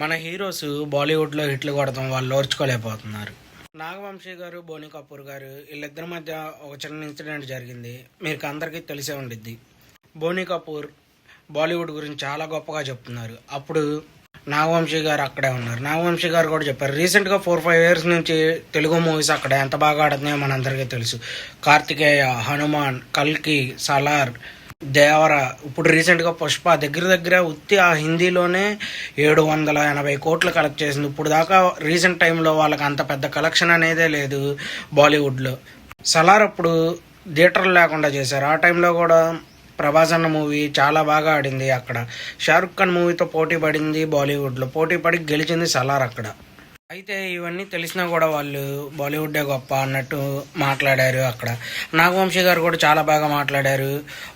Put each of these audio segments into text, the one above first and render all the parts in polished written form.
మన హీరోస్ బాలీవుడ్లో హిట్లు కొడతాం వాళ్ళు ఓర్చుకోలేకపోతున్నారు. నాగవంశీ గారు, బోని కపూర్ గారు వీళ్ళిద్దరి మధ్య ఒక చిన్న ఇన్సిడెంట్ జరిగింది. మీకు అందరికీ తెలిసే ఉండిద్ది. బోని కపూర్ బాలీవుడ్ గురించి చాలా గొప్పగా చెప్తున్నారు. అప్పుడు నాగవంశీ గారు అక్కడే ఉన్నారు. నాగవంశీ గారు కూడా చెప్పారు, రీసెంట్గా 4-5 ఇయర్స్ నుంచి తెలుగు మూవీస్ అక్కడ ఎంత బాగా ఆడుతున్నాయో మనందరికీ తెలుసు. కార్తికేయ, హనుమాన్, కల్కి, సలార్, దేవర, ఇప్పుడు రీసెంట్గా పుష్ప దగ్గర దగ్గర ఉత్తి ఆ హిందీలోనే 780 కోట్లు కలెక్ట్ చేసింది. ఇప్పుడు దాకా రీసెంట్ టైంలో వాళ్ళకి అంత పెద్ద కలెక్షన్ అనేదే లేదు బాలీవుడ్లో. సలార్ అప్పుడు థియేటర్లు లేకుండా చేశారు. ఆ టైంలో కూడా ప్రభాస్ అన్న మూవీ చాలా బాగా ఆడింది. అక్కడ షారుఖ్ ఖాన్ మూవీతో పోటీ పడింది. బాలీవుడ్లో పోటీ పడి గెలిచింది సలార్ అక్కడ. అయితే ఇవన్నీ తెలిసినా కూడా వాళ్ళు బాలీవుడ్డే గొప్ప అన్నట్టు మాట్లాడారు. అక్కడ నాగవంశీ గారు కూడా చాలా బాగా మాట్లాడారు.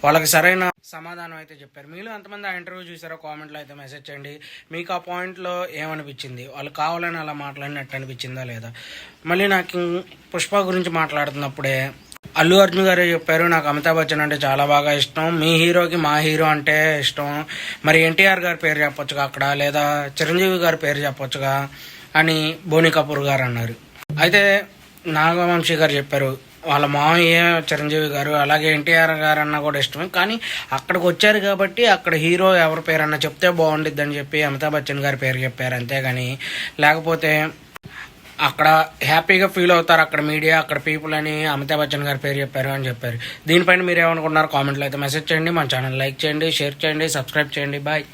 వాళ్ళకి సరైన సమాధానం అయితే చెప్పారు. మీలో ఎంతమంది ఆ ఇంటర్వ్యూ చూసారో కామెంట్లో అయితే మెసేజ్ చేయండి. మీకు ఆ పాయింట్లో ఏమనిపించింది? వాళ్ళు కావాలని అలా మాట్లాడినట్టు అనిపించిందా లేదా? మళ్ళీ నాకు పుష్ప గురించి మాట్లాడుతున్నప్పుడే అల్లు అర్జున్ గారే చెప్పారు, నాకు అమితాబ్ బచ్చన్ అంటే చాలా బాగా ఇష్టం, మీ హీరోకి మా హీరో అంటే ఇష్టం, మరి ఎన్టీఆర్ గారి పేరు చెప్పొచ్చుగా అక్కడ, లేదా చిరంజీవి గారి పేరు చెప్పొచ్చుగా అని బోని కపూర్ గారు అన్నారు. అయితే నాగవంశీ గారు చెప్పారు, వాళ్ళ మామయ్య చిరంజీవి గారు, అలాగే ఎన్టీఆర్ గారు అన్న కూడా ఇష్టమే, కానీ అక్కడికి వచ్చారు కాబట్టి అక్కడ హీరో ఎవరి పేరు అన్న చెప్తే బాగుండిద్ది అని చెప్పి అమితాబ్ బచ్చన్ గారి పేరు చెప్పారు. అంతేగాని లేకపోతే అక్కడ హ్యాపీగా ఫీల్ అవుతారు అక్కడ మీడియా, అక్కడ పీపుల్ అని అమితాబ్ బచ్చన్ గారి పేరు చెప్పారు అని చెప్పారు. దీనిపైన మీరు ఏమనుకుంటున్నారు కామెంట్లో అయితే మెసేజ్ చేయండి. మన ఛానల్ లైక్ చేయండి, షేర్ చేయండి, సబ్స్క్రైబ్ చేయండి. బాయ్.